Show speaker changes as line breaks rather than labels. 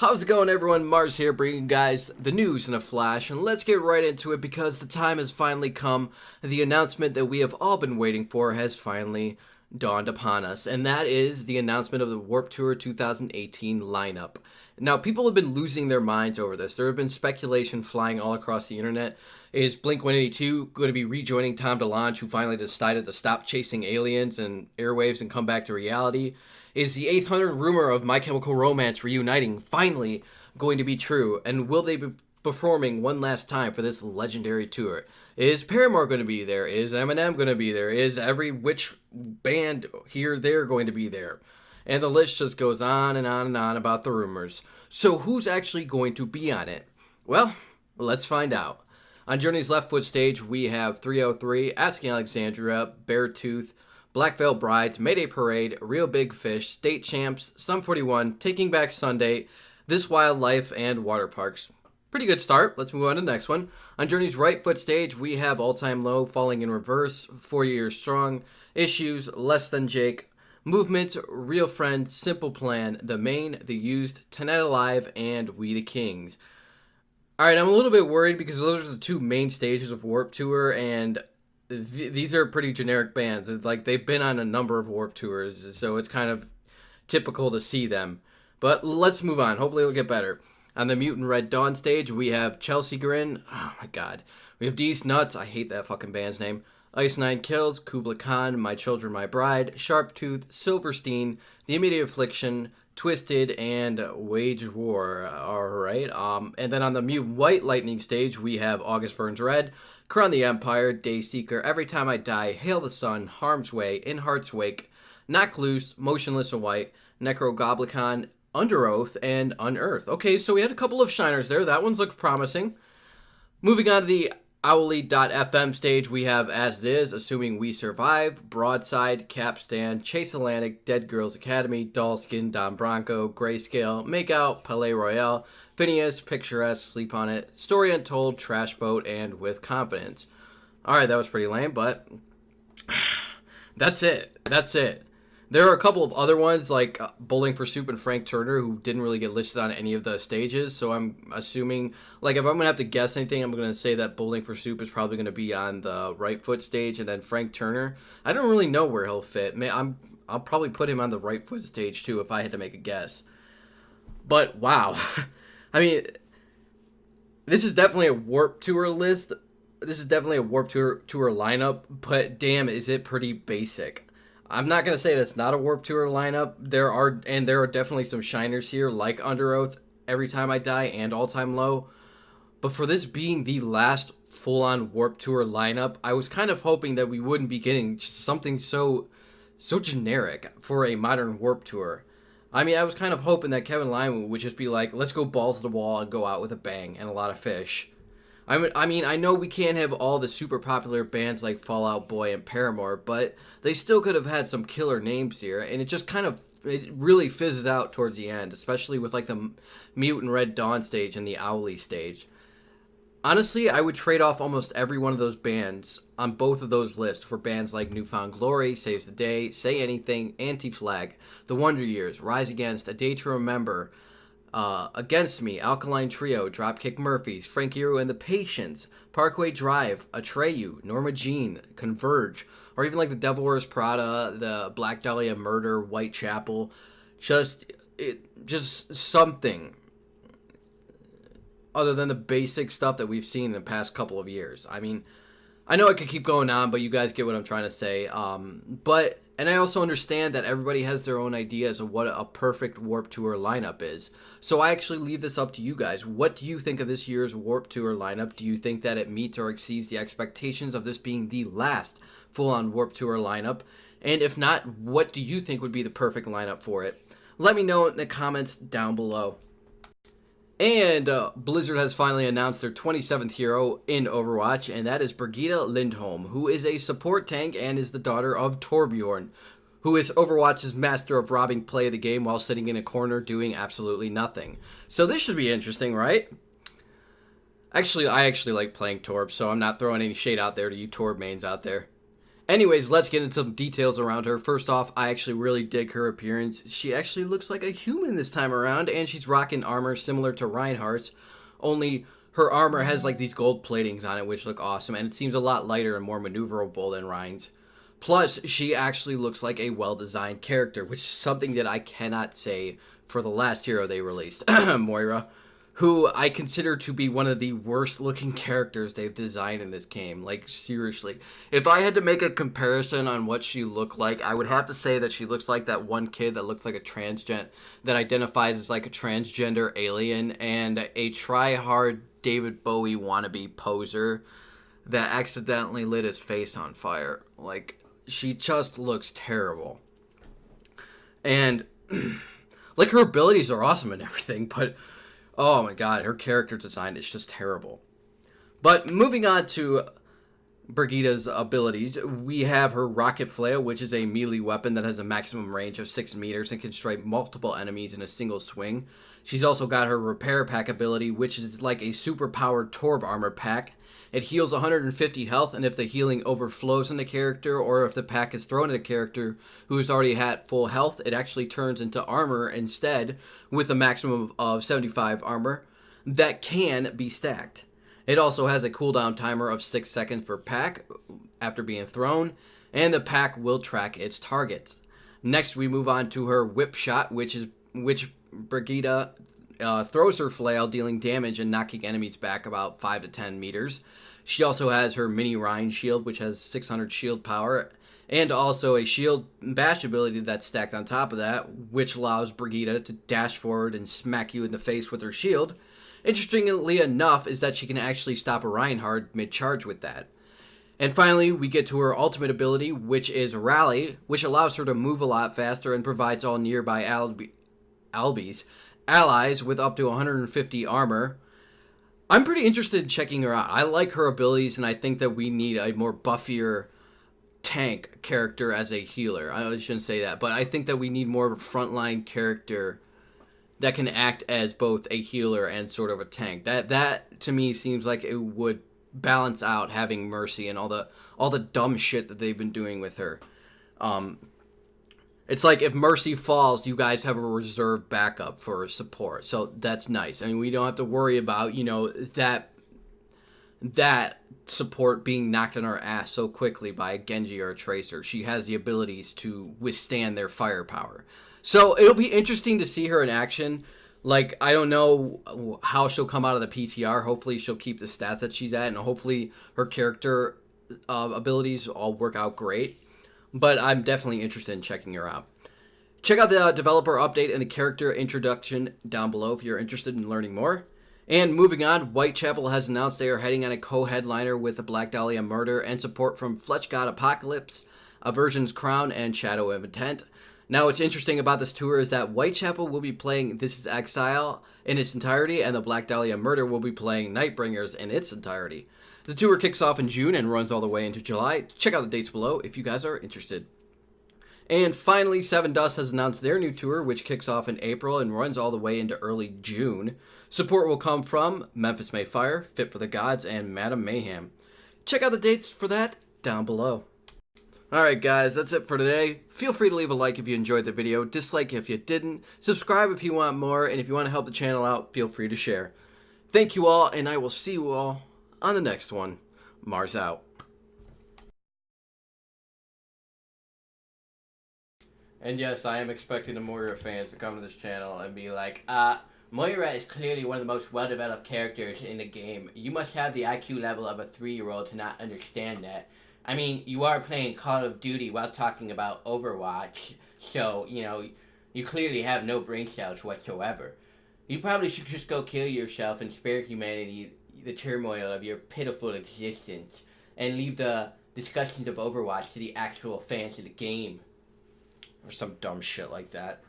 How's it going, everyone? Mars here, bringing you guys the news in a flash, and let's get right into it because the time has finally come. The announcement that we have all been waiting for has finally dawned upon us, and that is the announcement of the Warped Tour 2018 lineup. Now, people have been losing their minds over this. There have been speculation flying all across the internet. Is Blink-182 going to be rejoining Tom DeLonge, who finally decided to stop chasing aliens and airwaves and come back to reality? Is the 800 rumor of My Chemical Romance reuniting finally going to be true? And will they be performing one last time for this legendary tour? Is Paramore going to be there? Is Eminem going to be there? Is every which band here there going to be there? And the list just goes on and on and on about the rumors. So who's actually going to be on it? Well, let's find out. On Journey's Left Foot stage, we have 303, Asking Alexandria, Beartooth, Black Veil Brides, Mayday Parade, Real Big Fish, State Champs, Sum 41, Taking Back Sunday, This Wildlife, and Water Parks. Pretty good start. Let's move on to the next one. On Journey's Right Foot stage, we have All Time Low, Falling in Reverse, 4 Years Strong, Issues, Less Than Jake, Movement, Real Friends, Simple Plan, The Main, The Used, Tonight Alive, and We the Kings. Alright, I'm a little bit worried because those are the two main stages of Warped Tour, and these are pretty generic bands. It's like they've been on a number of Warped Tours, so it's kind of typical to see them. But let's move on. Hopefully it'll get better. On the Mutant Red Dawn stage, we have Chelsea Grin. Oh my god. We have D's Nuts. I hate that fucking band's name. Ice Nine Kills, Kubla Khan, My Children, My Bride, Sharptooth, Silverstein, The Immediate Affliction, Twisted, and Wage War. Alright. And then on the Mutant White Lightning stage, we have August Burns Red, Crown the Empire, Dayseeker, Every Time I Die, Hail the Sun, Harm's Way, In Heart's Wake, Knock Loose, Motionless in White, Necrogoblicon, Under Oath, and Unearth. Okay, so we had a couple of shiners there. That one's looked promising. Moving on to the Owly.fm stage, we have As It Is, Assuming We Survive, Broadside, Capstan, Chase Atlantic, Dead Girls Academy, Dollskin, Don Bronco, Grayscale, Makeout, Palais Royale, Phineas, Picturesque, Sleep on It, Story Untold, Trash Boat, and With Confidence. Alright, that was pretty lame, but that's it. That's it. There are a couple of other ones, like Bowling for Soup and Frank Turner, who didn't really get listed on any of the stages, so I'm assuming, like, if I'm going to have to guess anything, I'm going to say that Bowling for Soup is probably going to be on the Right Foot stage, and then Frank Turner, I don't really know where he'll fit. I'll probably put him on the Right Foot stage, too, if I had to make a guess. But, wow. I mean, this is definitely a Warped Tour list. This is definitely a Warped Tour lineup, but damn, is it pretty basic. I'm not going to say that's not a Warped Tour lineup. There are definitely some shiners here, like Under Oath, Every Time I Die, and All Time Low. But for this being the last full-on Warped Tour lineup, I was kind of hoping that we wouldn't be getting just something so generic for a modern Warped Tour. I mean, I was kind of hoping that Kevin Lyman would just be like, let's go balls to the wall and go out with a bang and a lot of fish. I mean, I know we can't have all the super popular bands like Fall Out Boy and Paramore, but they still could have had some killer names here, and it really fizzes out towards the end, especially with like the Mutant Red Dawn stage and the Owly stage. Honestly, I would trade off almost every one of those bands on both of those lists for bands like Newfound Glory, Saves the Day, Say Anything, Anti-Flag, The Wonder Years, Rise Against, A Day to Remember, Against Me, Alkaline Trio, Dropkick Murphys, Frank Iero and the Patience, Parkway Drive, Atreyu, Norma Jean, Converge, or even like the Devil Wears Prada, the Black Dahlia Murder, Whitechapel, just something other than the basic stuff that we've seen in the past couple of years. I mean, I know I could keep going on, but you guys get what I'm trying to say. And I also understand that everybody has their own ideas of what a perfect Warped Tour lineup is. So I actually leave this up to you guys. What do you think of this year's Warped Tour lineup? Do you think that it meets or exceeds the expectations of this being the last full-on Warped Tour lineup? And if not, what do you think would be the perfect lineup for it? Let me know in the comments down below. And Blizzard has finally announced their 27th hero in Overwatch, and that is Brigitte Lindholm, who is a support tank and is the daughter of Torbjorn, who is Overwatch's master of robbing play of the game while sitting in a corner doing absolutely nothing. So this should be interesting, right? Actually, I actually like playing Torb, so I'm not throwing any shade out there to you Torb mains out there. Anyways, let's get into some details around her. First off, I actually really dig her appearance. She actually looks like a human this time around, and she's rocking armor similar to Reinhardt's, only her armor has like these gold platings on it, which look awesome, and it seems a lot lighter and more maneuverable than Rein's. Plus, she actually looks like a well-designed character, which is something that I cannot say for the last hero they released, Moira, who I consider to be one of the worst looking characters they've designed in this game. Like, seriously. If I had to make a comparison on what she looked like, I would have to say that she looks like that one kid that looks like a transgender, that identifies as like a transgender alien, and a try-hard David Bowie wannabe poser that accidentally lit his face on fire. Like, she just looks terrible. And, like, her abilities are awesome and everything, but oh my god, her character design is just terrible. But moving on to Brigitte's abilities, we have her Rocket Flail, which is a melee weapon that has a maximum range of 6 meters and can strike multiple enemies in a single swing. She's also got her Repair Pack ability, which is like a super-powered Torb armor pack. It heals 150 health, and if the healing overflows in the character, or if the pack is thrown at a character who has already had full health, it actually turns into armor instead, with a maximum of 75 armor that can be stacked. It also has a cooldown timer of 6 seconds per pack after being thrown, and the pack will track its targets. Next, we move on to her Whip Shot, which Brigitte throws her flail, dealing damage and knocking enemies back about 5 to 10 meters. She also has her Mini Rhine Shield, which has 600 shield power, and also a shield bash ability that's stacked on top of that, which allows Brigitte to dash forward and smack you in the face with her shield. Interestingly enough is that she can actually stop a Reinhardt mid-charge with that. And finally, we get to her ultimate ability, which is Rally, which allows her to move a lot faster and provides all nearby allies with up to 150 armor. I'm pretty interested in checking her out. I like her abilities, and I think that we need a more buffier tank character as a healer. I shouldn't say that, but I think that we need more of a frontline character that can act as both a healer and sort of a tank. That to me seems like it would balance out having Mercy and all the dumb shit that they've been doing with her. It's like if Mercy falls, you guys have a reserve backup for support. So that's nice. I mean, we don't have to worry about, that support being knocked on our ass so quickly by a Genji or a Tracer. She has the abilities to withstand their firepower. So it'll be interesting to see her in action. Like, I don't know how she'll come out of the PTR. Hopefully she'll keep the stats that she's at, and hopefully her character abilities all work out great. But I'm definitely interested in checking her out. Check out the developer update and the character introduction down below if you're interested in learning more. And moving on, Whitechapel has announced they are heading on a co-headliner with the Black Dahlia murder and support from Fletch God Apocalypse, Aversion's Crown, and Shadow of Intent. Now, what's interesting about this tour is that Whitechapel will be playing This Is Exile in its entirety, and the Black Dahlia murder will be playing Nightbringers in its entirety. The tour kicks off in June and runs all the way into July. Check out the dates below if you guys are interested. And finally, Sevendust has announced their new tour, which kicks off in April and runs all the way into early June. Support will come from Memphis May Fire, Fit for the Gods, and Madam Mayhem. Check out the dates for that down below. Alright guys, that's it for today. Feel free to leave a like if you enjoyed the video, dislike if you didn't, subscribe if you want more, and if you want to help the channel out, feel free to share. Thank you all, and I will see you all on the next one. Mars out. And yes, I am expecting the Moira fans to come to this channel and be like, Moira is clearly one of the most well-developed characters in the game. You must have the IQ level of a 3-year-old to not understand that. I mean, you are playing Call of Duty while talking about Overwatch, so, you clearly have no brain cells whatsoever. You probably should just go kill yourself and spare humanity the turmoil of your pitiful existence, and leave the discussions of Overwatch to the actual fans of the game. Or some dumb shit like that.